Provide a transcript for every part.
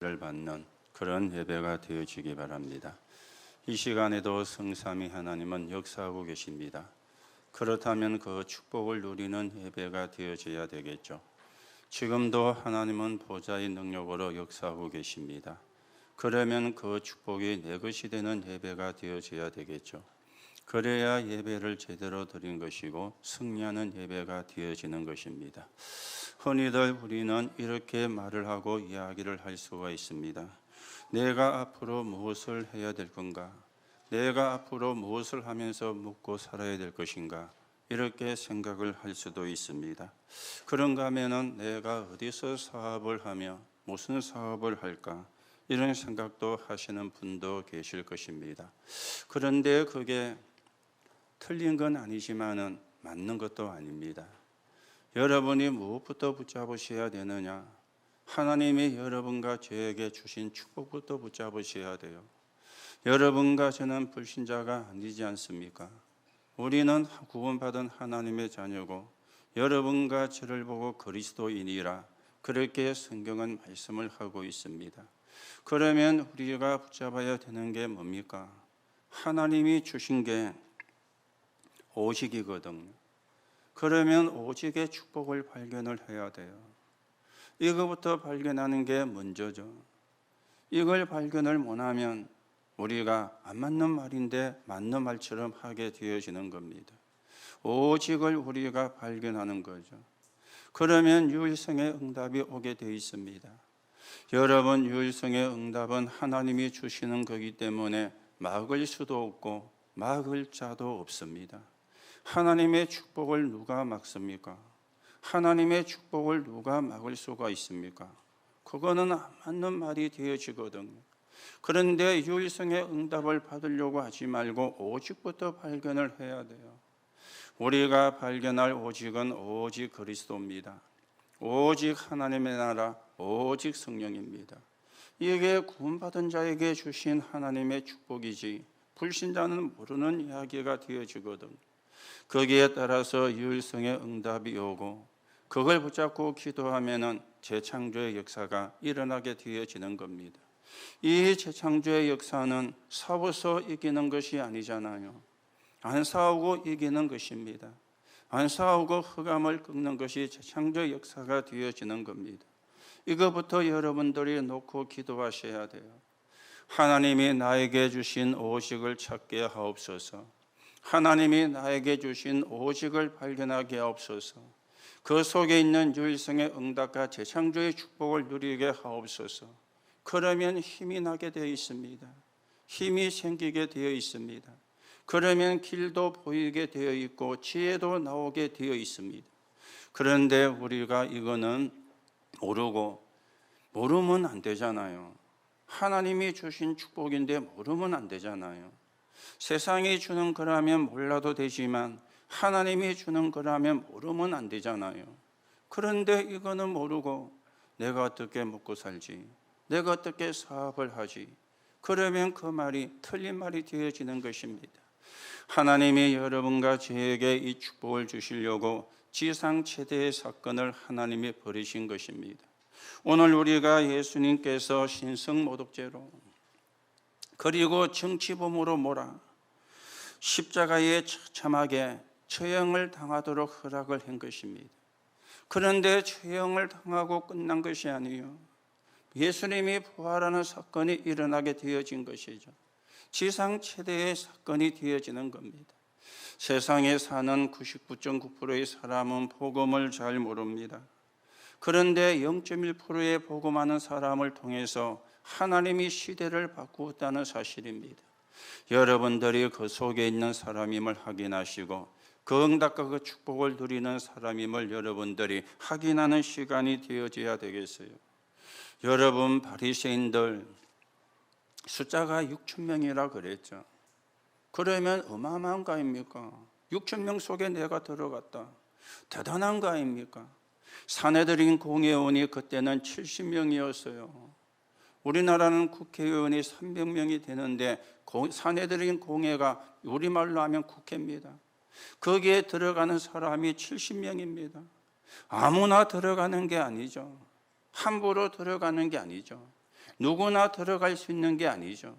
를 받는 그런 예배가 되어지기 바랍니다. 이 시간에도 성삼위 하나님은 역사하고 계십니다. 그렇다면 그 축복을 누리는 예배가 되어져야 되겠죠. 지금도 하나님은 보좌의 능력으로 역사하고 계십니다. 그러면 그 축복이 내 것이 되는 예배가 되어져야 되겠죠. 그래야 예배를 제대로 드린 것이고 승리하는 예배가 되어지는 것입니다. 흔히들 우리는 이렇게 말을 하고 이야기를 할 수가 있습니다. 내가 앞으로 무엇을 해야 될 건가? 내가 앞으로 무엇을 하면서 먹고 살아야 될 것인가? 이렇게 생각을 할 수도 있습니다. 그런가 하면은 내가 어디서 사업을 하며 무슨 사업을 할까? 이런 생각도 하시는 분도 계실 것입니다. 그런데 그게 틀린 건 아니지만은 맞는 것도 아닙니다. 여러분이 무엇부터 붙잡으셔야 되느냐? 하나님이 여러분과 저에게 주신 축복부터 붙잡으셔야 돼요. 여러분과 저는 불신자가 아니지 않습니까? 우리는 구원받은 하나님의 자녀고 여러분과 저를 보고 그리스도인이라 그렇게 성경은 말씀을 하고 있습니다. 그러면 우리가 붙잡아야 되는 게 뭡니까? 하나님이 주신 게 오직이거든요. 그러면 오직의 축복을 발견을 해야 돼요. 이거부터 발견하는 게 먼저죠. 이걸 발견을 못하면 우리가 안 맞는 말인데 맞는 말처럼 하게 되어지는 겁니다. 오직을 우리가 발견하는 거죠. 그러면 유일성의 응답이 오게 되어 있습니다. 여러분, 유일성의 응답은 하나님이 주시는 거기 때문에 막을 수도 없고 막을 자도 없습니다. 하나님의 축복을 누가 막습니까? 하나님의 축복을 누가 막을 수가 있습니까? 그거는 안 맞는 말이 되어지거든요. 그런데 유일성의 응답을 받으려고 하지 말고 오직부터 발견을 해야 돼요. 우리가 발견할 오직은 오직 그리스도입니다. 오직 하나님의 나라, 오직 성령입니다. 이게 구원받은 자에게 주신 하나님의 축복이지 불신자는 모르는 이야기가 되어지거든요. 거기에 따라서 유일성의 응답이 오고 그걸 붙잡고 기도하면은 재창조의 역사가 일어나게 되어지는 겁니다. 이 재창조의 역사는 싸워서 이기는 것이 아니잖아요. 안 싸우고 이기는 것입니다. 안 싸우고 흑암을 꺾는 것이 재창조의 역사가 되어지는 겁니다. 이것부터 여러분들이 놓고 기도하셔야 돼요. 하나님이 나에게 주신 오직을 찾게 하옵소서. 하나님이 나에게 주신 오직을 발견하게 하옵소서. 그 속에 있는 유일성의 응답과 재창조의 축복을 누리게 하옵소서. 그러면 힘이 나게 되어 있습니다. 힘이 생기게 되어 있습니다. 그러면 길도 보이게 되어 있고 지혜도 나오게 되어 있습니다. 그런데 우리가 이거는 모르면 안 되잖아요. 하나님이 주신 축복인데 모르면 안 되잖아요. 세상이 주는 거라면 몰라도 되지만 하나님이 주는 거라면 모르면 안 되잖아요. 그런데 이거는 모르고 내가 어떻게 먹고 살지? 내가 어떻게 사업을 하지? 그러면 그 말이 틀린 말이 되어지는 것입니다. 하나님이 여러분과 저에게 이 축복을 주시려고 지상 최대의 사건을 하나님이 벌이신 것입니다. 오늘 우리가 예수님께서 신성모독죄로 그리고 정치범으로 몰아 십자가에 처참하게 처형을 당하도록 허락을 한 것입니다. 그런데 처형을 당하고 끝난 것이 아니에요. 예수님이 부활하는 사건이 일어나게 되어진 것이죠. 지상 최대의 사건이 되어지는 겁니다. 세상에 사는 99.9%의 사람은 복음을 잘 모릅니다. 그런데 0.1%의 복음하는 사람을 통해서 하나님이 시대를 바꾸었다는 사실입니다. 여러분들이 그 속에 있는 사람임을 확인하시고 그 응답과 그 축복을 누리는 사람임을 여러분들이 확인하는 시간이 되어져야 되겠어요. 여러분, 바리새인들 숫자가 6,000명이라 그랬죠. 그러면 어마어마한 거 아닙니까? 6,000명 속에 내가 들어갔다. 대단한 거 아닙니까? 산헤드린 공회의원이 그때는 70명이었어요. 우리나라는 국회의원이 300명이 되는데 산헤드린 공회가 우리말로 하면 국회입니다. 거기에 들어가는 사람이 70명입니다. 아무나 들어가는 게 아니죠. 함부로 들어가는 게 아니죠. 누구나 들어갈 수 있는 게 아니죠.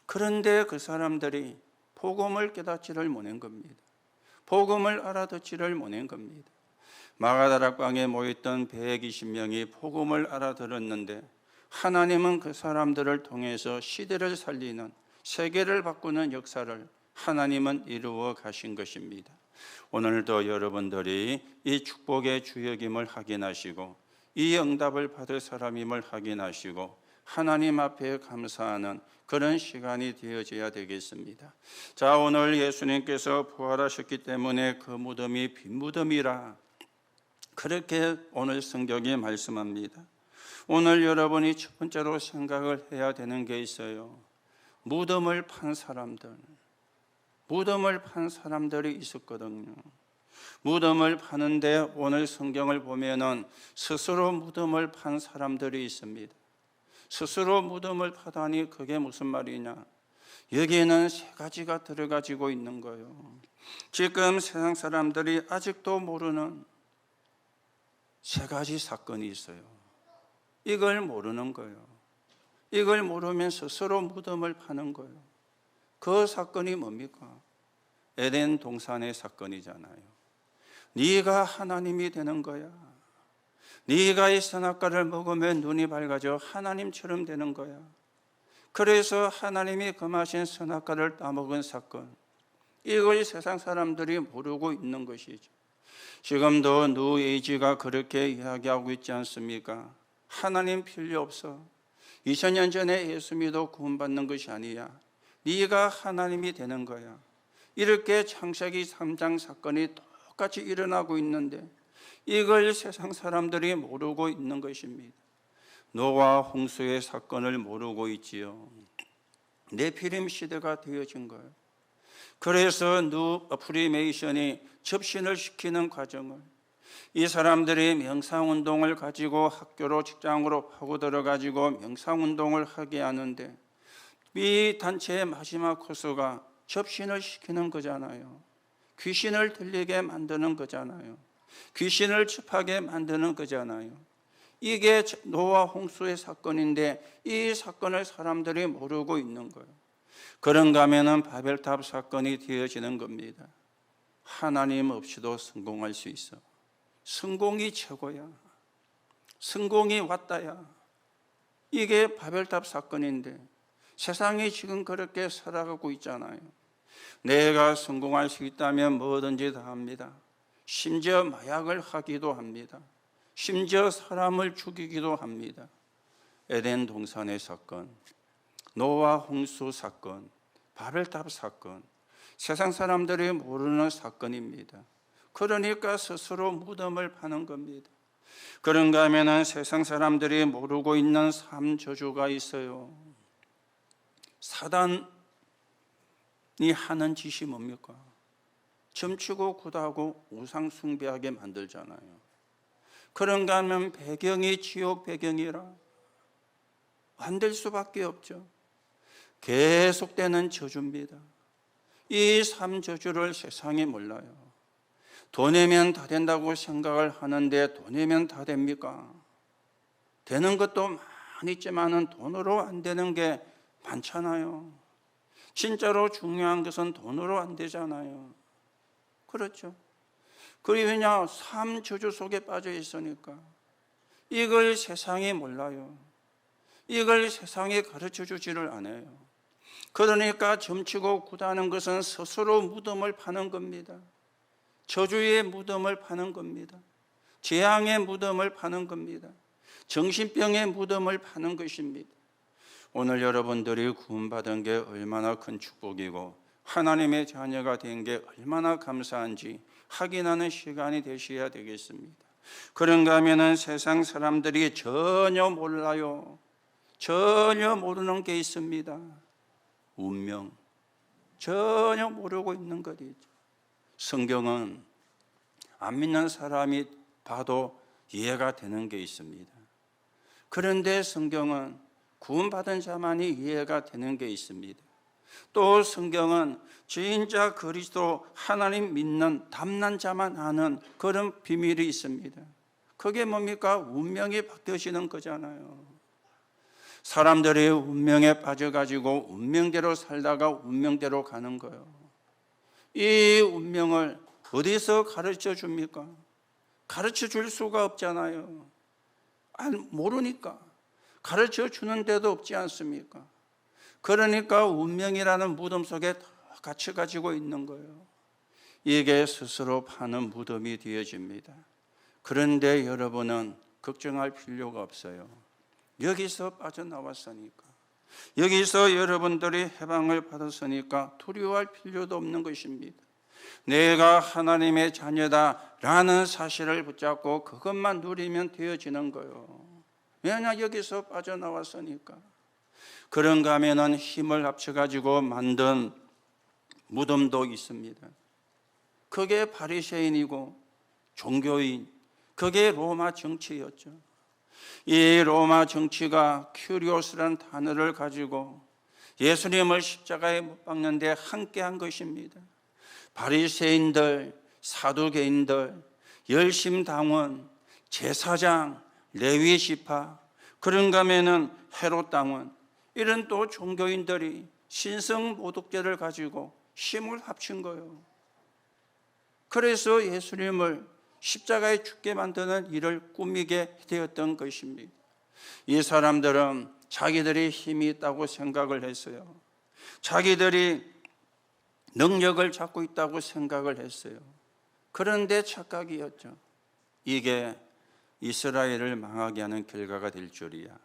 그런데 그 사람들이 복음을 깨닫지를 못한 겁니다. 복음을 알아듣지를 못한 겁니다. 마가다락방에 모였던 120명이 복음을 알아들었는데 하나님은 그 사람들을 통해서 시대를 살리는, 세계를 바꾸는 역사를 하나님은 이루어 가신 것입니다. 오늘도 여러분들이 이 축복의 주역임을 확인하시고 이 응답을 받을 사람임을 확인하시고 하나님 앞에 감사하는 그런 시간이 되어져야 되겠습니다. 자, 오늘 예수님께서 부활하셨기 때문에 그 무덤이 빈 무덤이라, 그렇게 오늘 성경이 말씀합니다. 오늘 여러분이 첫 번째로 생각을 해야 되는 게 있어요. 무덤을 판 사람들이 있었거든요. 무덤을 파는데 오늘 성경을 보면은 스스로 무덤을 판 사람들이 있습니다. 스스로 무덤을 파다니 그게 무슨 말이냐? 여기에는 세 가지가 들어가지고 있는 거예요. 지금 세상 사람들이 아직도 모르는 세 가지 사건이 있어요. 이걸 모르는 거예요. 이걸 모르면 스스로 무덤을 파는 거예요. 그 사건이 뭡니까? 에덴 동산의 사건이잖아요. 네가 하나님이 되는 거야. 네가 이 선악과를 먹으면 눈이 밝아져 하나님처럼 되는 거야. 그래서 하나님이 금하신 선악과를 따먹은 사건, 이걸 세상 사람들이 모르고 있는 것이죠. 지금도 뉴에이지가 그렇게 이야기하고 있지 않습니까? 하나님 필요 없어. 2000년 전에 예수 믿어 구원받는 것이 아니야. 네가 하나님이 되는 거야. 이렇게 창세기 3장 사건이 똑같이 일어나고 있는데 이걸 세상 사람들이 모르고 있는 것입니다. 노아 홍수의 사건을 모르고 있지요. 네피림 시대가 되어진 거예요. 그래서 뉴 프리메이션이 접신을 시키는 과정을, 이 사람들이 명상운동을 가지고 학교로 직장으로 파고 들어가지고 명상운동을 하게 하는데 이 단체의 마지막 코스가 접신을 시키는 거잖아요. 귀신을 들리게 만드는 거잖아요. 귀신을 접하게 만드는 거잖아요. 이게 노아 홍수의 사건인데 이 사건을 사람들이 모르고 있는 거예요. 그런가 하면은 바벨탑 사건이 되어지는 겁니다. 하나님 없이도 성공할 수 있어. 성공이 최고야. 성공이 왔다야. 이게 바벨탑 사건인데 세상이 지금 그렇게 살아가고 있잖아요. 내가 성공할 수 있다면 뭐든지 다 합니다. 심지어 마약을 하기도 합니다. 심지어 사람을 죽이기도 합니다. 에덴 동산의 사건, 노아 홍수 사건, 바벨탑 사건, 세상 사람들이 모르는 사건입니다. 그러니까 스스로 무덤을 파는 겁니다. 그런가 하면 세상 사람들이 모르고 있는 3저주가 있어요. 사단이 하는 짓이 뭡니까? 점치고 구다고 우상 숭배하게 만들잖아요. 그런가 하면 배경이 지옥 배경이라 안 될 수밖에 없죠. 계속되는 저주입니다. 이 3저주를 세상이 몰라요. 돈 내면 다 된다고 생각을 하는데 돈 내면 다 됩니까? 되는 것도 많이 있지만은 돈으로 안 되는 게 많잖아요. 진짜로 중요한 것은 돈으로 안 되잖아요. 그렇죠. 그리고 왜냐? 3저주 속에 빠져 있으니까. 이걸 세상이 몰라요. 이걸 세상에 가르쳐 주지를 않아요. 그러니까 점치고 구다는 것은 스스로 무덤을 파는 겁니다. 저주의 무덤을 파는 겁니다. 재앙의 무덤을 파는 겁니다. 정신병의 무덤을 파는 것입니다. 오늘 여러분들이 구원받은 게 얼마나 큰 축복이고 하나님의 자녀가 된 게 얼마나 감사한지 확인하는 시간이 되셔야 되겠습니다. 그런가 하면은 세상 사람들이 전혀 몰라요. 전혀 모르는 게 있습니다. 운명. 전혀 모르고 있는 것이죠. 성경은 안 믿는 사람이 봐도 이해가 되는 게 있습니다. 그런데 성경은 구원받은 자만이 이해가 되는 게 있습니다. 또 성경은 진짜 그리스도 하나님 믿는 담난 자만 아는 그런 비밀이 있습니다. 그게 뭡니까? 운명이 바뀌어지는 거잖아요. 사람들이 운명에 빠져가지고 운명대로 살다가 운명대로 가는 거예요. 이 운명을 어디서 가르쳐 줍니까? 가르쳐 줄 수가 없잖아요. 모르니까. 가르쳐 주는 데도 없지 않습니까? 그러니까 운명이라는 무덤 속에 다 갇혀 가지고 있는 거예요. 이게 스스로 파는 무덤이 되어집니다. 그런데 여러분은 걱정할 필요가 없어요. 여기서 빠져나왔으니까, 여기서 여러분들이 해방을 받았으니까 두려워할 필요도 없는 것입니다. 내가 하나님의 자녀다라는 사실을 붙잡고 그것만 누리면 되어지는 거예요. 왜냐, 여기서 빠져나왔으니까. 그런가 하면은 힘을 합쳐가지고 만든 무덤도 있습니다. 그게 바리새인이고 종교인, 그게 로마 정치였죠. 이 로마 정치가 큐리오스라는 단어를 가지고 예수님을 십자가에 못 박는데 함께한 것입니다. 바리새인들, 사두개인들, 열심당원, 제사장, 레위 지파, 그런가 하면은 헤롯 당원, 이런 또 종교인들이 신성 모독죄를 가지고 힘을 합친 거예요. 그래서 예수님을 십자가에 죽게 만드는 일을 꾸미게 되었던 것입니다. 이 사람들은 자기들이 힘이 있다고 생각을 했어요. 자기들이 능력을 갖고 있다고 생각을 했어요. 그런데 착각이었죠. 이게 이스라엘을 망하게 하는 결과가 될 줄이야,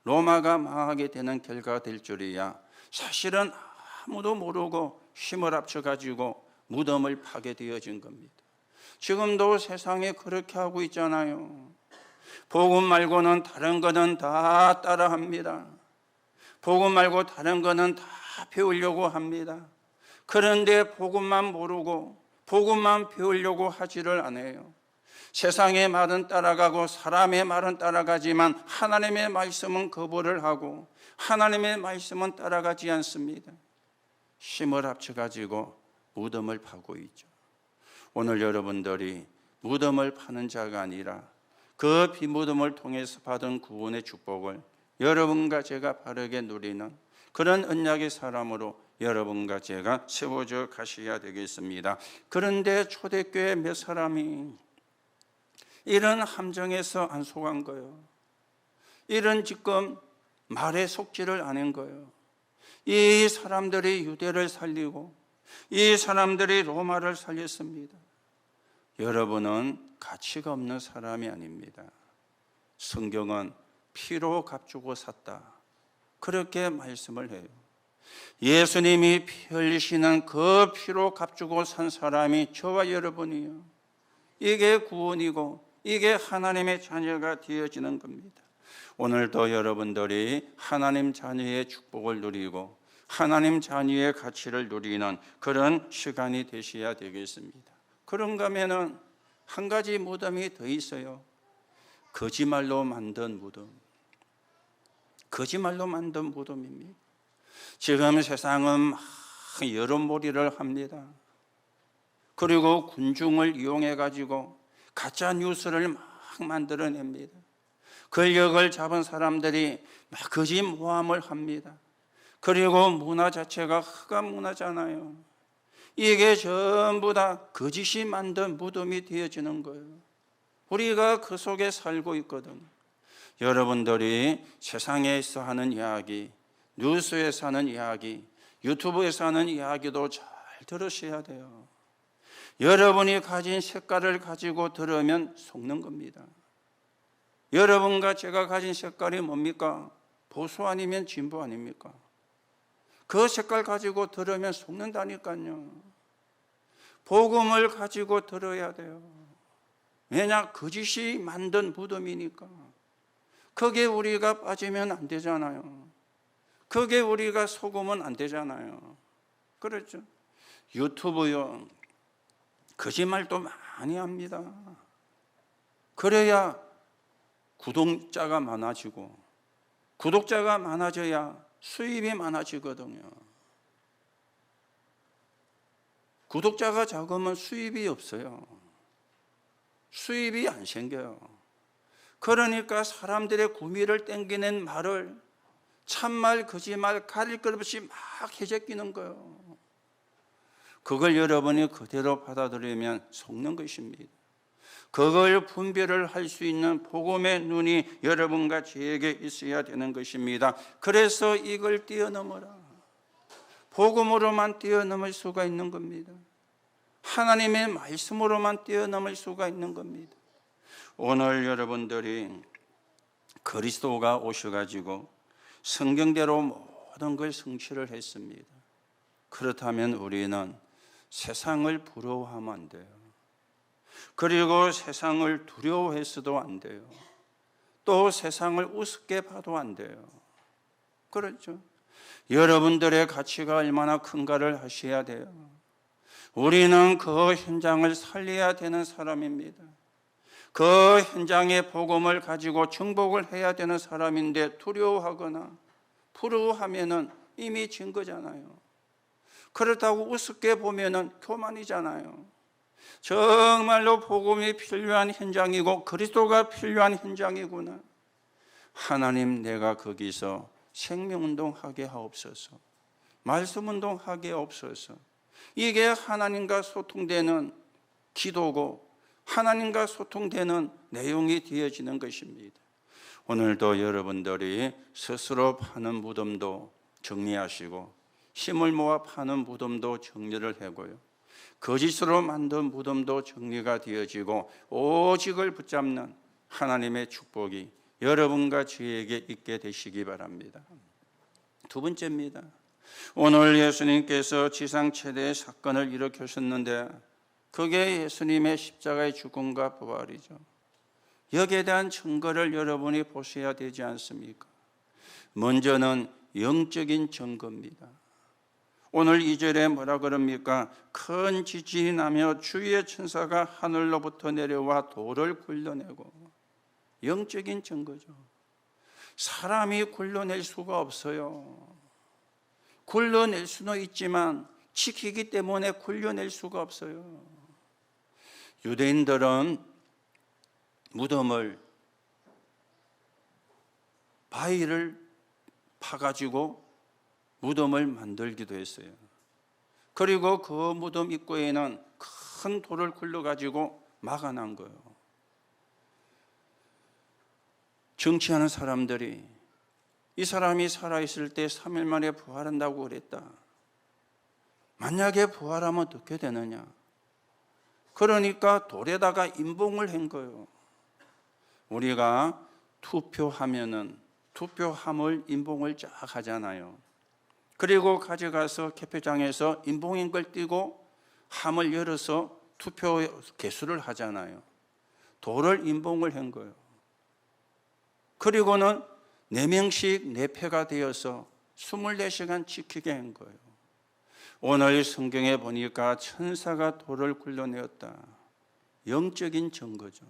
로마가 망하게 되는 결과가 될 줄이야, 사실은 아무도 모르고 힘을 합쳐가지고 무덤을 파게 되어진 겁니다. 지금도 세상에 그렇게 하고 있잖아요. 복음 말고는 다른 거는 다 따라합니다. 복음 말고 다른 거는 다 배우려고 합니다. 그런데 복음만 모르고 복음만 배우려고 하지를 않아요. 세상의 말은 따라가고 사람의 말은 따라가지만 하나님의 말씀은 거부를 하고 하나님의 말씀은 따라가지 않습니다. 힘을 합쳐가지고 무덤을 파고 있죠. 오늘 여러분들이 무덤을 파는 자가 아니라 그 비무덤을 통해서 받은 구원의 축복을 여러분과 제가 바르게 누리는 그런 언약의 사람으로 여러분과 제가 세워져 가셔야 되겠습니다. 그런데 초대교회 몇 사람이 이런 함정에서 안 속은 거예요. 이런 지금 말에 속지를 않은 거예요. 이 사람들이 유대를 살리고 이 사람들이 로마를 살렸습니다. 여러분은 가치가 없는 사람이 아닙니다. 성경은 피로 값주고 샀다, 그렇게 말씀을 해요. 예수님이 피 흘리시는 그 피로 값주고 산 사람이 저와 여러분이요. 이게 구원이고 이게 하나님의 자녀가 되어지는 겁니다. 오늘도 여러분들이 하나님 자녀의 축복을 누리고 하나님 자녀의 가치를 누리는 그런 시간이 되셔야 되겠습니다. 그런가 하면은 한 가지 무덤이 더 있어요. 거짓말로 만든 무덤. 거짓말로 만든 무덤입니다. 지금 세상은 막 여론몰이를 합니다. 그리고 군중을 이용해 가지고 가짜 뉴스를 막 만들어냅니다. 권력을 잡은 사람들이 막 거짓 모함을 합니다. 그리고 문화 자체가 흑암 문화잖아요. 이게 전부 다 거짓이 만든 무덤이 되어지는 거예요. 우리가 그 속에 살고 있거든요. 여러분들이 세상에서 하는 이야기, 뉴스에서 하는 이야기, 유튜브에서 하는 이야기도 잘 들으셔야 돼요. 여러분이 가진 색깔을 가지고 들으면 속는 겁니다. 여러분과 제가 가진 색깔이 뭡니까? 보수 아니면 진보 아닙니까? 그 색깔 가지고 들으면 속는다니까요. 복음을 가지고 들어야 돼요. 왜냐? 거짓이 만든 무덤이니까. 거기에 우리가 빠지면 안 되잖아요. 거기에 우리가 속으면 안 되잖아요. 그렇죠? 유튜브요, 거짓말도 많이 합니다. 그래야 구독자가 많아지고 구독자가 많아져야 수입이 많아지거든요. 구독자가 적으면 수입이 없어요. 수입이 안 생겨요. 그러니까 사람들의 구미를 땡기는 말을 참말 거짓말 가릴 것 없이 막 해제끼는 거예요. 그걸 여러분이 그대로 받아들이면 속는 것입니다. 그걸 분별을 할 수 있는 복음의 눈이 여러분과 저에게 있어야 되는 것입니다. 그래서 이걸 뛰어넘어라. 복음으로만 뛰어넘을 수가 있는 겁니다. 하나님의 말씀으로만 뛰어넘을 수가 있는 겁니다. 오늘 여러분들이 그리스도가 오셔가지고 성경대로 모든 걸 성취를 했습니다. 그렇다면 우리는 세상을 부러워하면 안 돼요. 그리고 세상을 두려워해서도 안 돼요. 또 세상을 우습게 봐도 안 돼요. 그렇죠? 여러분들의 가치가 얼마나 큰가를 하셔야 돼요. 우리는 그 현장을 살려야 되는 사람입니다. 그 현장의 복음을 가지고 정복을 해야 되는 사람인데 두려워하거나 부러워하면은 이미 진 거잖아요. 그렇다고 우습게 보면은 교만이잖아요. 정말로 복음이 필요한 현장이고 그리스도가 필요한 현장이구나. 하나님, 내가 거기서 생명운동하게 하옵소서. 말씀운동하게 하옵소서. 이게 하나님과 소통되는 기도고 하나님과 소통되는 내용이 되어지는 것입니다. 오늘도 여러분들이 스스로 파는 무덤도 정리하시고 힘을 모아 파는 무덤도 정리를 하고요, 거짓으로 만든 무덤도 정리가 되어지고 오직을 붙잡는 하나님의 축복이 여러분과 저에게 있게 되시기 바랍니다. 두 번째입니다. 오늘 예수님께서 지상 최대의 사건을 일으키셨는데 그게 예수님의 십자가의 죽음과 부활이죠. 여기에 대한 증거를 여러분이 보셔야 되지 않습니까? 먼저는 영적인 증거입니다. 오늘 2절에 뭐라 그럽니까? 큰 지진이 나며 주의 천사가 하늘로부터 내려와 돌을 굴러내고. 영적인 증거죠. 사람이 굴러낼 수가 없어요. 굴러낼 수는 있지만 지키기 때문에 굴려낼 수가 없어요. 유대인들은 무덤을, 바위를 파가지고 무덤을 만들기도 했어요. 그리고 그 무덤 입구에는 큰 돌을 굴려가지고 막아놓은 거예요. 정치하는 사람들이 이 사람이 살아있을 때 3일 만에 부활한다고 그랬다. 만약에 부활하면 어떻게 되느냐? 그러니까 돌에다가 인봉을 한 거예요. 우리가 투표하면은 투표함을 인봉을 쫙 하잖아요. 그리고 가져가서 개표장에서 인봉인 걸 띄고 함을 열어서 투표 개수를 하잖아요. 돌을 인봉을 한 거예요. 그리고는 4명씩 4패가 되어서 24시간 지키게 한 거예요. 오늘 성경에 보니까 천사가 돌을 굴러내었다. 영적인 증거죠.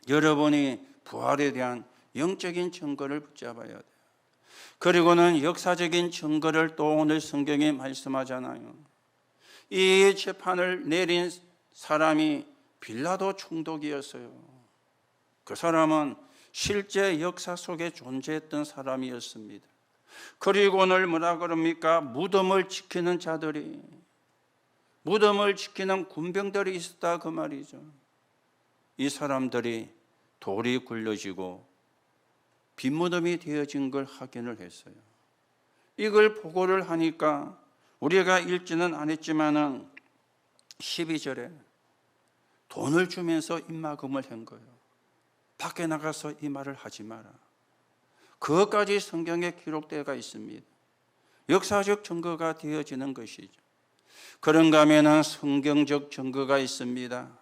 여러분이 부활에 대한 영적인 증거를 붙잡아야 돼요. 그리고는 역사적인 증거를 또 오늘 성경에 말씀하잖아요. 이 재판을 내린 사람이 빌라도 총독이었어요. 그 사람은 실제 역사 속에 존재했던 사람이었습니다. 그리고 오늘 뭐라 그럽니까? 무덤을 지키는 자들이, 무덤을 지키는 군병들이 있었다 그 말이죠. 이 사람들이 돌이 굴려지고 빈무덤이 되어진 걸 확인을 했어요. 이걸 보고를 하니까 우리가 읽지는 않았지만은 12절에 돈을 주면서 입막음을 한 거예요. 밖에 나가서 이 말을 하지 마라. 그것까지 성경에 기록되어 있습니다. 역사적 증거가 되어지는 것이죠. 그런가 하면 성경적 증거가 있습니다.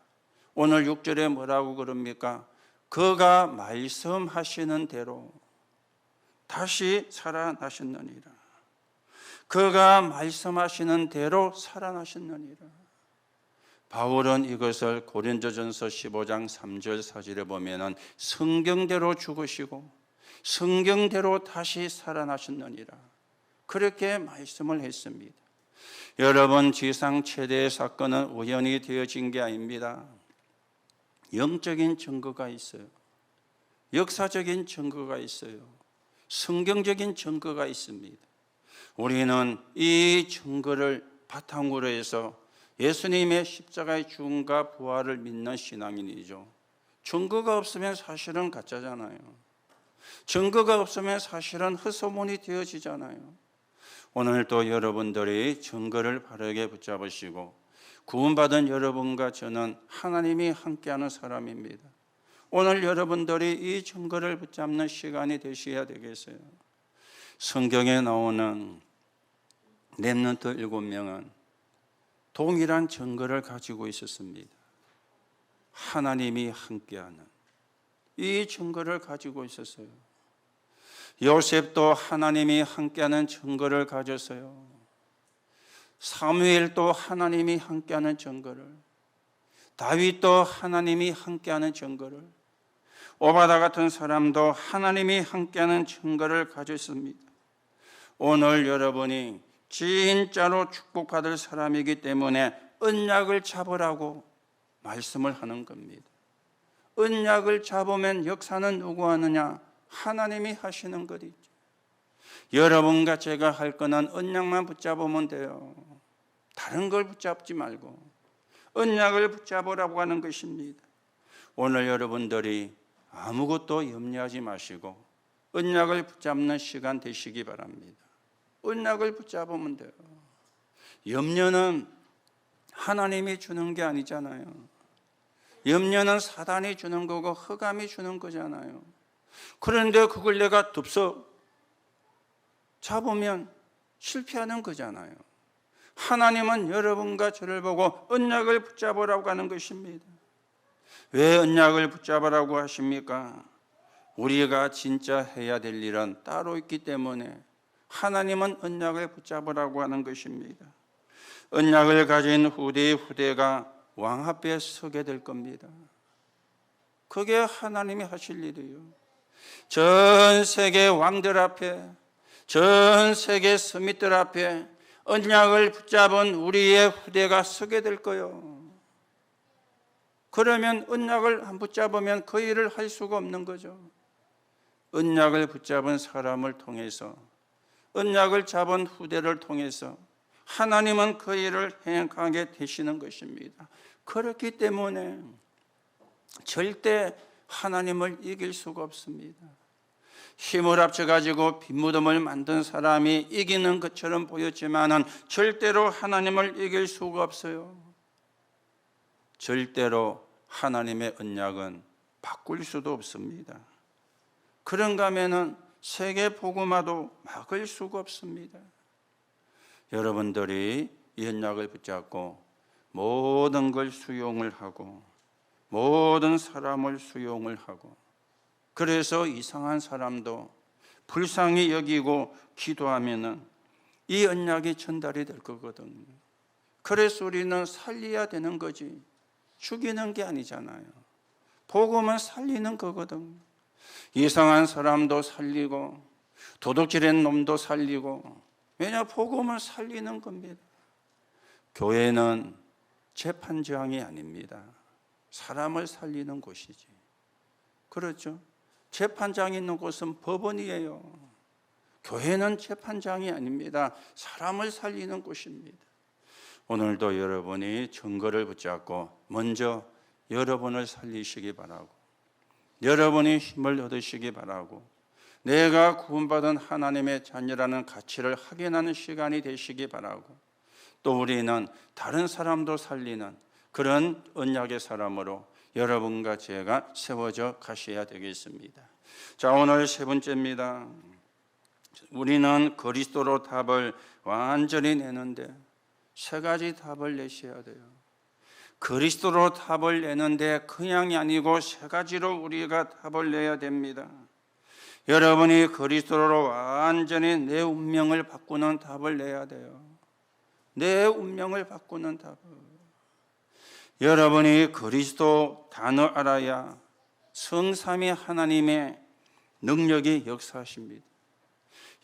오늘 6절에 뭐라고 그럽니까? 그가 말씀하시는 대로 다시 살아나셨느니라. 그가 말씀하시는 대로 살아나셨느니라. 바울은 이것을 고린도전서 15장 3절 4절에 보면은 성경대로 죽으시고 성경대로 다시 살아나셨느니라. 그렇게 말씀을 했습니다. 여러분, 지상 최대의 사건은 우연히 되어진 게 아닙니다. 영적인 증거가 있어요. 역사적인 증거가 있어요. 성경적인 증거가 있습니다. 우리는 이 증거를 바탕으로 해서 예수님의 십자가의 죽음과 부활을 믿는 신앙인이죠. 증거가 없으면 사실은 가짜잖아요. 증거가 없으면 사실은 헛소문이 되어지잖아요. 오늘도 여러분들이 증거를 바르게 붙잡으시고 구원받은 여러분과 저는 하나님이 함께하는 사람입니다. 오늘 여러분들이 이 증거를 붙잡는 시간이 되셔야 되겠어요. 성경에 나오는 렘넌트 7명은 동일한 증거를 가지고 있었습니다. 하나님이 함께하는 이 증거를 가지고 있었어요. 요셉도 하나님이 함께하는 증거를 가졌어요. 사무엘도 하나님이 함께하는 증거를, 다윗도 하나님이 함께하는 증거를, 오바다 같은 사람도 하나님이 함께하는 증거를 가졌습니다. 오늘 여러분이 진짜로 축복받을 사람이기 때문에 언약을 잡으라고 말씀을 하는 겁니다. 언약을 잡으면 역사는 누구 하느냐? 하나님이 하시는 것이죠. 여러분과 제가 할 거는 언약만 붙잡으면 돼요. 다른 걸 붙잡지 말고 언약을 붙잡으라고 하는 것입니다. 오늘 여러분들이 아무것도 염려하지 마시고 언약을 붙잡는 시간 되시기 바랍니다. 언약을 붙잡으면 돼요. 염려는 하나님이 주는 게 아니잖아요. 염려는 사단이 주는 거고 흑암이 주는 거잖아요. 그런데 그걸 내가 덥석 잡으면 실패하는 거잖아요. 하나님은 여러분과 저를 보고 언약을 붙잡으라고 하는 것입니다. 왜 언약을 붙잡으라고 하십니까? 우리가 진짜 해야 될 일은 따로 있기 때문에 하나님은 언약을 붙잡으라고 하는 것입니다. 언약을 가진 후대의 후대가 왕 앞에 서게 될 겁니다. 그게 하나님이 하실 일이에요. 전 세계 왕들 앞에, 전 세계 서밋들 앞에 언약을 붙잡은 우리의 후대가 서게 될 거예요. 그러면 언약을 안 붙잡으면 그 일을 할 수가 없는 거죠. 언약을 붙잡은 사람을 통해서, 언약을 잡은 후대를 통해서 하나님은 그 일을 행하게 되시는 것입니다. 그렇기 때문에 절대 하나님을 이길 수가 없습니다. 힘을 합쳐가지고 빈무덤을 만든 사람이 이기는 것처럼 보였지만은 절대로 하나님을 이길 수가 없어요. 절대로 하나님의 언약은 바꿀 수도 없습니다. 그런가 하면은 세계 복음화도 막을 수가 없습니다. 여러분들이 이 언약을 붙잡고 모든 걸 수용을 하고 모든 사람을 수용을 하고 그래서 이상한 사람도 불쌍히 여기고 기도하면은 이 언약이 전달이 될 거거든요. 그래서 우리는 살려야 되는 거지 죽이는 게 아니잖아요. 복음은 살리는 거거든요. 이상한 사람도 살리고 도둑질한 놈도 살리고, 왜냐? 복음을 살리는 겁니다. 교회는 재판장이 아닙니다. 사람을 살리는 곳이지. 그렇죠? 재판장이 있는 곳은 법원이에요. 교회는 재판장이 아닙니다. 사람을 살리는 곳입니다. 오늘도 여러분이 증거를 붙잡고 먼저 여러분을 살리시기 바라고, 여러분이 힘을 얻으시기 바라고, 내가 구원받은 하나님의 자녀라는 가치를 확인하는 시간이 되시기 바라고, 또 우리는 다른 사람도 살리는 그런 언약의 사람으로 여러분과 제가 세워져 가셔야 되겠습니다. 자, 오늘 세 번째입니다. 우리는 그리스도로 답을 완전히 내는데 세 가지 답을 내셔야 돼요. 그리스도로 답을 내는데 그냥이 아니고 세 가지로 우리가 답을 내야 됩니다. 여러분이 그리스도로 완전히 내 운명을 바꾸는 답을 내야 돼요. 내 운명을 바꾸는 답을. 여러분이 그리스도 단어 알아야 성삼위 하나님의 능력이 역사하십니다.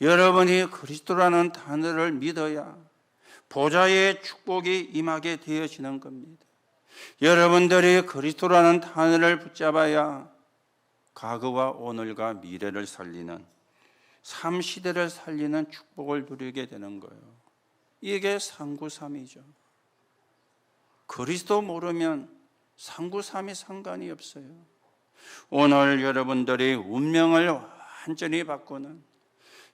여러분이 그리스도라는 단어를 믿어야 보좌의 축복이 임하게 되어지는 겁니다. 여러분들이 그리스도라는 단어를 붙잡아야 과거와 오늘과 미래를 살리는 삶 시대를 살리는 축복을 누리게 되는 거예요. 이게 상구삼이죠. 그리스도 모르면 상구삼이 상관이 없어요. 오늘 여러분들이 운명을 완전히 바꾸는,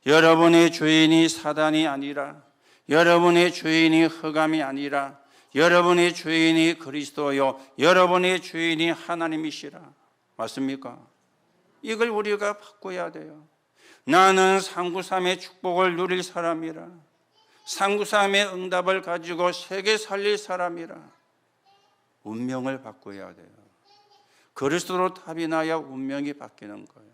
여러분의 주인이 사단이 아니라, 여러분의 주인이 흑암이 아니라, 여러분의 주인이 그리스도요, 여러분의 주인이 하나님이시라. 맞습니까? 이걸 우리가 바꿔야 돼요. 나는 상구삼의 축복을 누릴 사람이라, 상구삼의 응답을 가지고 세계 살릴 사람이라. 운명을 바꿔야 돼요. 그리스도로 답인하여 운명이 바뀌는 거예요.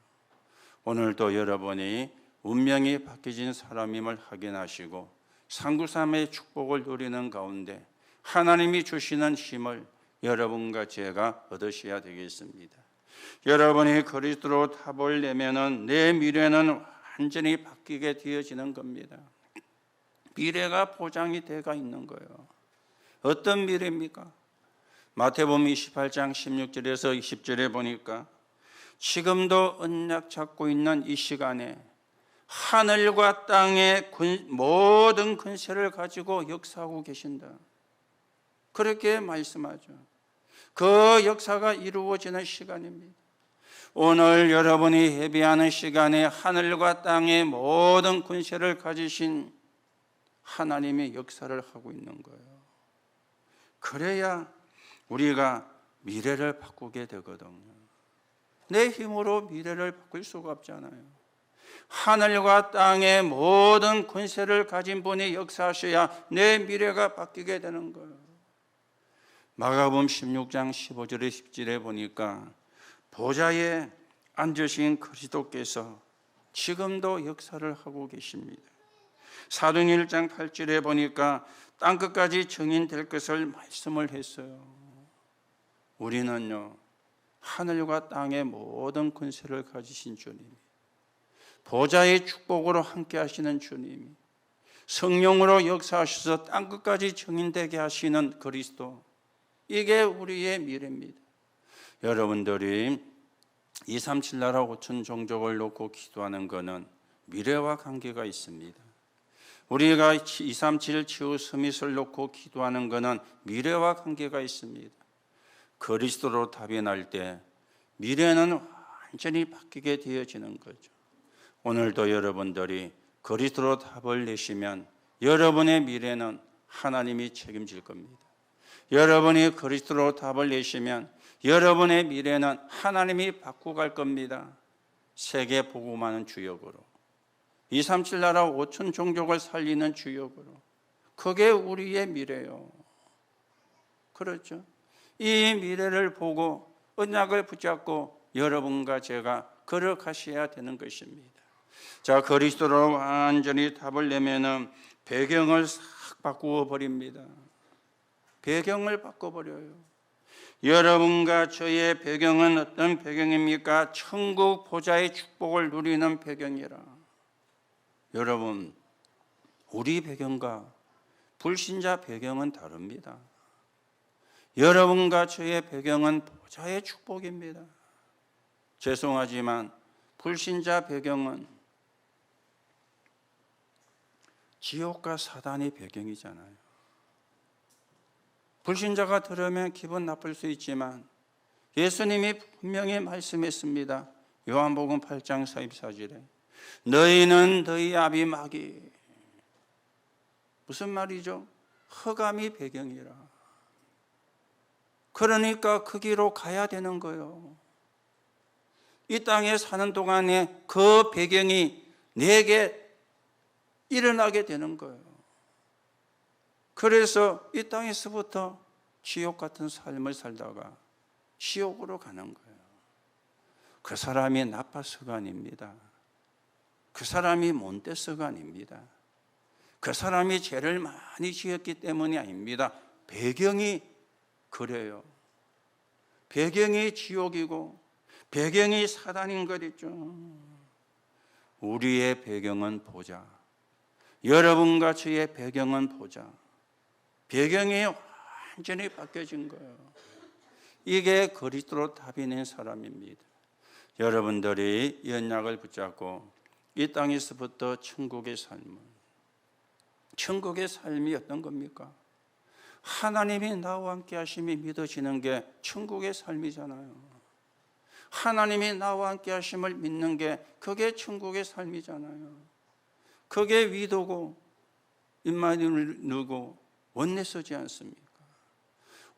오늘도 여러분이 운명이 바뀌어진 사람임을 확인하시고 상구삼의 축복을 누리는 가운데 하나님이 주시는 힘을 여러분과 제가 얻으셔야 되겠습니다. 여러분이 그리스도로 답을 내면은 내 미래는 완전히 바뀌게 되어지는 겁니다. 미래가 보장이 되어 있는 거예요. 어떤 미래입니까? 마태복음 28장 16절에서 20절에 보니까 지금도 언약 잡고 있는 이 시간에 하늘과 땅의 모든 권세를 가지고 역사하고 계신다. 그렇게 말씀하죠. 그 역사가 이루어지는 시간입니다. 오늘 여러분이 예배하는 시간에 하늘과 땅의 모든 권세를 가지신 하나님의 역사를 하고 있는 거예요. 그래야 우리가 미래를 바꾸게 되거든요. 내 힘으로 미래를 바꿀 수가 없잖아요. 하늘과 땅의 모든 권세를 가진 분이 역사하셔야 내 미래가 바뀌게 되는 거예요. 마가복음 16장 15절에 10절에 보니까 보좌에 앉으신 그리스도께서 지금도 역사를 하고 계십니다. 사도행전 1장 8절에 보니까 땅끝까지 증인될 것을 말씀을 했어요. 우리는요, 하늘과 땅의 모든 권세를 가지신 주님, 보좌의 축복으로 함께 하시는 주님이 성령으로 역사하셔서 땅끝까지 증인되게 하시는 그리스도, 이게 우리의 미래입니다. 여러분들이 237 나라 5천 종족을 놓고 기도하는 것은 미래와 관계가 있습니다. 우리가 237 치유 스밋을 놓고 기도하는 것은 미래와 관계가 있습니다. 그리스도로 답변할 때 미래는 완전히 바뀌게 되어지는 거죠. 오늘도 여러분들이 그리스도로 답을 내시면 여러분의 미래는 하나님이 책임질 겁니다. 여러분이 그리스도로 답을 내시면 여러분의 미래는 하나님이 바꾸어 갈 겁니다. 세계 복음하는 주역으로, 237 나라 5천 종족을 살리는 주역으로. 그게 우리의 미래요. 그렇죠? 이 미래를 보고 언약을 붙잡고 여러분과 제가 걸어가셔야 되는 것입니다. 자, 그리스도로 완전히 답을 내면은 배경을 싹 바꾸어 버립니다. 배경을 바꿔버려요. 여러분과 저의 배경은 어떤 배경입니까? 천국 보좌의 축복을 누리는 배경이라. 여러분, 우리 배경과 불신자 배경은 다릅니다. 여러분과 저의 배경은 보좌의 축복입니다. 죄송하지만 불신자 배경은 지옥과 사단의 배경이잖아요. 불신자가 들으면 기분 나쁠 수 있지만 예수님이 분명히 말씀했습니다. 요한복음 8장 44절에 너희는 너희 아비 마귀, 무슨 말이죠? 흑암이 배경이라. 그러니까 그 길로 가야 되는 거예요. 이 땅에 사는 동안에 그 배경이 내게 일어나게 되는 거예요. 그래서 이 땅에서부터 지옥 같은 삶을 살다가 지옥으로 가는 거예요. 그 사람이 나빠서가 아닙니다. 그 사람이 못돼서가 아닙니다. 그 사람이 죄를 많이 지었기 때문이 아닙니다. 배경이 그래요. 배경이 지옥이고 배경이 사단인 거겠죠. 우리의 배경은 보좌. 여러분과 저의 배경은 보좌. 배경이 완전히 바뀌어진 거예요. 이게 그리스도로 답이 낸 사람입니다. 여러분들이 이 언약을 붙잡고 이 땅에서부터 천국의 삶이 어떤 겁니까? 하나님이 나와 함께 하심이 믿어지는 게 천국의 삶이잖아요. 하나님이 나와 함께 하심을 믿는 게 그게 천국의 삶이잖아요. 그게 위도고 임마누엘 누고 원내서지 않습니까?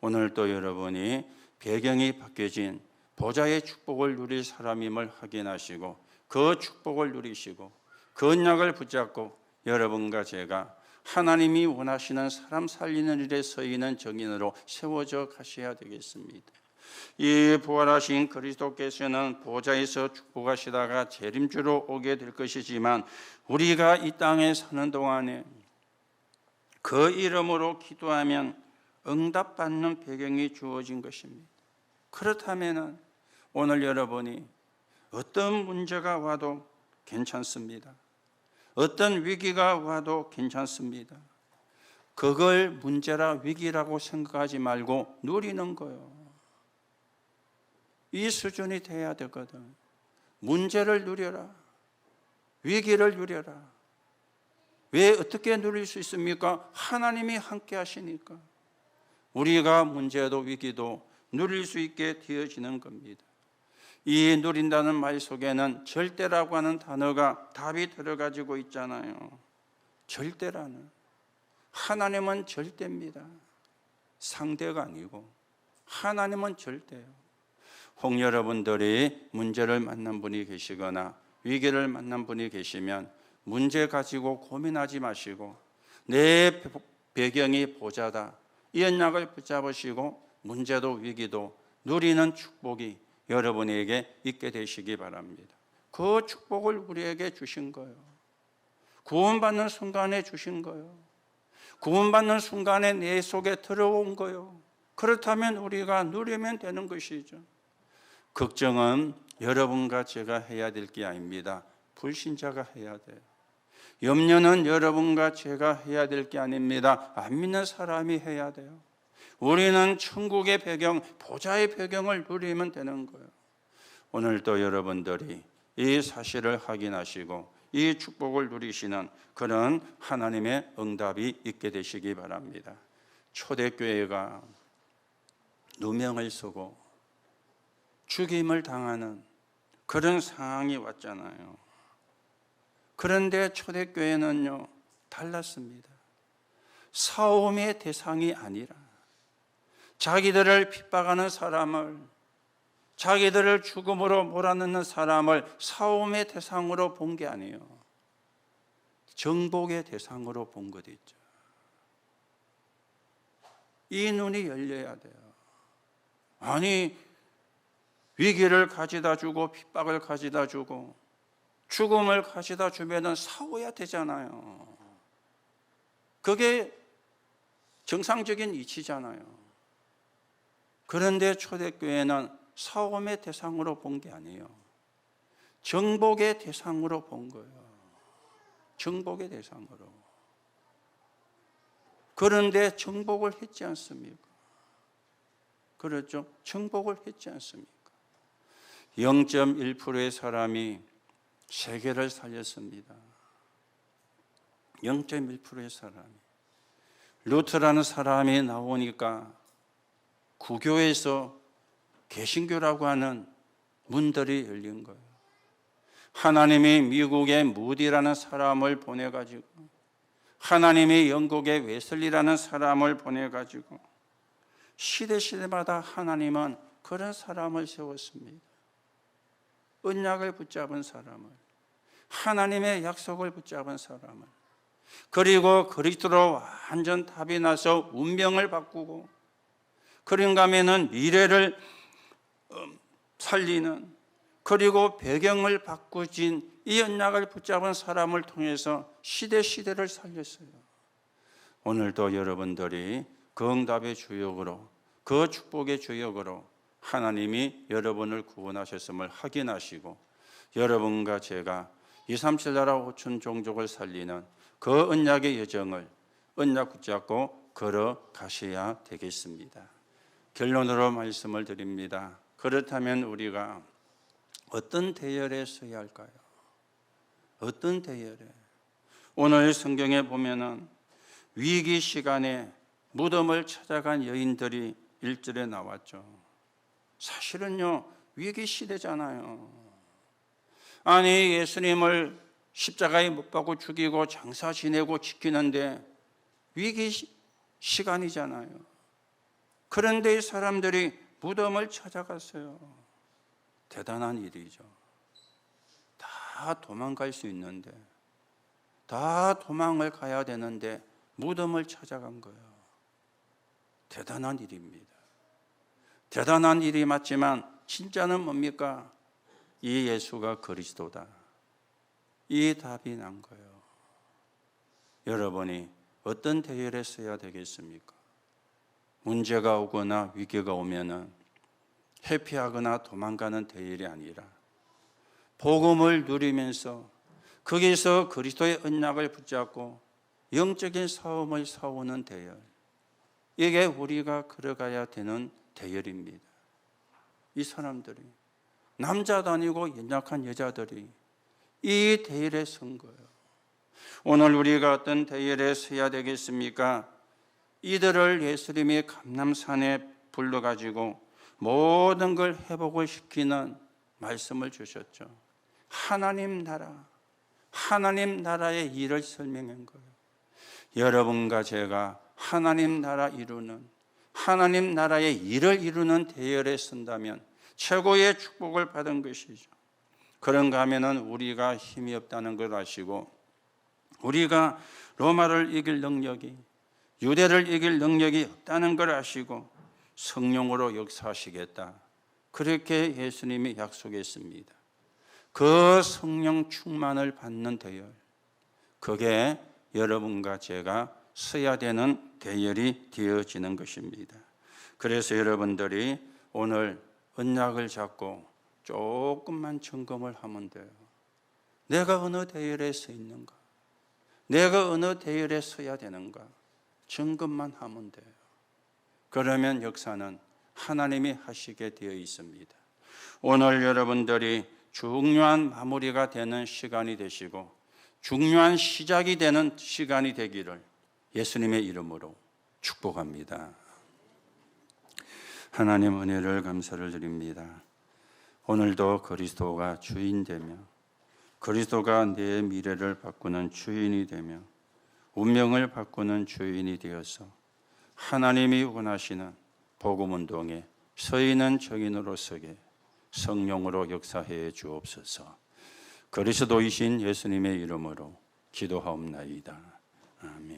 오늘 또 여러분이 배경이 바뀌어진 보좌의 축복을 누릴 사람임을 확인하시고 그 축복을 누리시고 그 언약을 붙잡고 여러분과 제가 하나님이 원하시는 사람 살리는 일에 서 있는 정인으로 세워져 가셔야 되겠습니다. 이 부활하신 그리스도께서는 보좌에서 축복하시다가 재림주로 오게 될 것이지만 우리가 이 땅에 사는 동안에 그 이름으로 기도하면 응답받는 배경이 주어진 것입니다. 그렇다면 오늘 여러분이 어떤 문제가 와도 괜찮습니다. 어떤 위기가 와도 괜찮습니다. 그걸 문제라 위기라고 생각하지 말고 누리는 거예요. 이 수준이 돼야 되거든. 문제를 누려라. 위기를 누려라. 왜 어떻게 누릴 수 있습니까? 하나님이 함께 하시니까. 우리가 문제도 위기도 누릴 수 있게 되어지는 겁니다. 이 누린다는 말 속에는 절대라고 하는 단어가 답이 들어가지고 있잖아요. 절대라는. 하나님은 절대입니다. 상대가 아니고 하나님은 절대예요. 혹 여러분들이 문제를 만난 분이 계시거나 위기를 만난 분이 계시면 문제 가지고 고민하지 마시고 내 배경이 보좌다. 이 언약을 붙잡으시고 문제도 위기도 누리는 축복이 여러분에게 있게 되시기 바랍니다. 그 축복을 우리에게 주신 거예요. 구원받는 순간에 주신 거예요. 구원받는 순간에 내 속에 들어온 거예요. 그렇다면 우리가 누리면 되는 것이죠. 걱정은 여러분과 제가 해야 될 게 아닙니다. 불신자가 해야 돼요. 염려는 여러분과 제가 해야 될 게 아닙니다. 안 믿는 사람이 해야 돼요. 우리는 천국의 배경, 보좌의 배경을 누리면 되는 거예요. 오늘도 여러분들이 이 사실을 확인하시고 이 축복을 누리시는 그런 하나님의 응답이 있게 되시기 바랍니다. 초대교회가 누명을 쓰고 죽임을 당하는 그런 상황이 왔잖아요. 그런데 초대교회는요, 달랐습니다. 싸움의 대상이 아니라 자기들을 핍박하는 사람을, 자기들을 죽음으로 몰아넣는 사람을 싸움의 대상으로 본 게 아니에요. 정복의 대상으로 본 것 있죠. 이 눈이 열려야 돼요. 아니, 위기를 가져다 주고 핍박을 가져다 주고 죽음을 가져다 주면은 싸워야 되잖아요. 그게 정상적인 이치잖아요. 그런데 초대교회는 싸움의 대상으로 본 게 아니에요. 정복의 대상으로 본 거예요. 정복의 대상으로. 그런데 정복을 했지 않습니까? 그렇죠? 정복을 했지 않습니까? 0.1%의 사람이 세계를 살렸습니다. 0.1%의 사람이. 루터라는 사람이 나오니까 구교에서 개신교라고 하는 문들이 열린 거예요. 하나님이 미국의 무디라는 사람을 보내가지고, 하나님이 영국의 웨슬리라는 사람을 보내가지고 시대마다 하나님은 그런 사람을 세웠습니다. 언약을 붙잡은 사람을, 하나님의 약속을 붙잡은 사람을, 그리고 그리스도로 완전 답이 나서 운명을 바꾸고 그런가 하면은 미래를 살리는, 그리고 배경을 바꾸진 이 언약을 붙잡은 사람을 통해서 시대를 살렸어요. 오늘도 여러분들이 그 응답의 주역으로, 그 축복의 주역으로 하나님이 여러분을 구원하셨음을 확인하시고 여러분과 제가 237 나라 5천 종족을 살리는 그 언약의 여정을 언약 붙잡고 걸어가셔야 되겠습니다. 결론으로 말씀을 드립니다. 그렇다면 우리가 어떤 대열에 서야 할까요? 어떤 대열에? 오늘 성경에 보면은 위기 시간에 무덤을 찾아간 여인들이 1절에 나왔죠. 사실은요, 위기 시대잖아요. 아니, 예수님을 십자가에 못 박고 죽이고 장사 지내고 지키는데 위기 시간이잖아요. 그런데 이 사람들이 무덤을 찾아갔어요. 대단한 일이죠. 다 도망갈 수 있는데, 다 도망을 가야 되는데 무덤을 찾아간 거예요. 대단한 일입니다. 대단한 일이 맞지만 진짜는 뭡니까? 이 예수가 그리스도다. 이 답이 난 거예요. 여러분이 어떤 대열에 서야 되겠습니까? 문제가 오거나 위기가 오면은 회피하거나 도망가는 대열이 아니라 복음을 누리면서 거기서 그리스도의 언약을 붙잡고 영적인 싸움을 싸우는 대열. 이게 우리가 걸어가야 되는 대열입니다. 이 사람들이, 남자도 아니고 연약한 여자들이 이 대열에 선 거예요. 오늘 우리가 어떤 대열에 서야 되겠습니까? 이들을 예수님이 감람산에 불러가지고 모든 걸 회복을 시키는 말씀을 주셨죠. 하나님 나라의 일을 설명한 거예요. 여러분과 제가 하나님 나라 이루는, 하나님 나라의 일을 이루는 대열에 선다면 최고의 축복을 받은 것이죠. 그런가 하면은 우리가 힘이 없다는 걸 아시고, 우리가 로마를 이길 능력이, 유대를 이길 능력이 없다는 걸 아시고 성령으로 역사하시겠다, 그렇게 예수님이 약속했습니다. 그 성령 충만을 받는 대열, 그게 여러분과 제가 서야 되는 대열이 되어지는 것입니다. 그래서 여러분들이 오늘 언약을 잡고 조금만 점검을 하면 돼요. 내가 어느 대열에 서 있는가? 내가 어느 대열에 서야 되는가? 점검만 하면 돼요. 그러면 역사는 하나님이 하시게 되어 있습니다. 오늘 여러분들이 중요한 마무리가 되는 시간이 되시고 중요한 시작이 되는 시간이 되기를 예수님의 이름으로 축복합니다. 하나님 은혜를 감사를 드립니다. 오늘도 그리스도가 주인 되며 그리스도가 내 미래를 바꾸는 주인이 되며 운명을 바꾸는 주인이 되어서 하나님이 원하시는 복음운동에 서 있는 정인으로 서게 성령으로 역사해 주옵소서. 그리스도이신 예수님의 이름으로 기도하옵나이다. 아멘.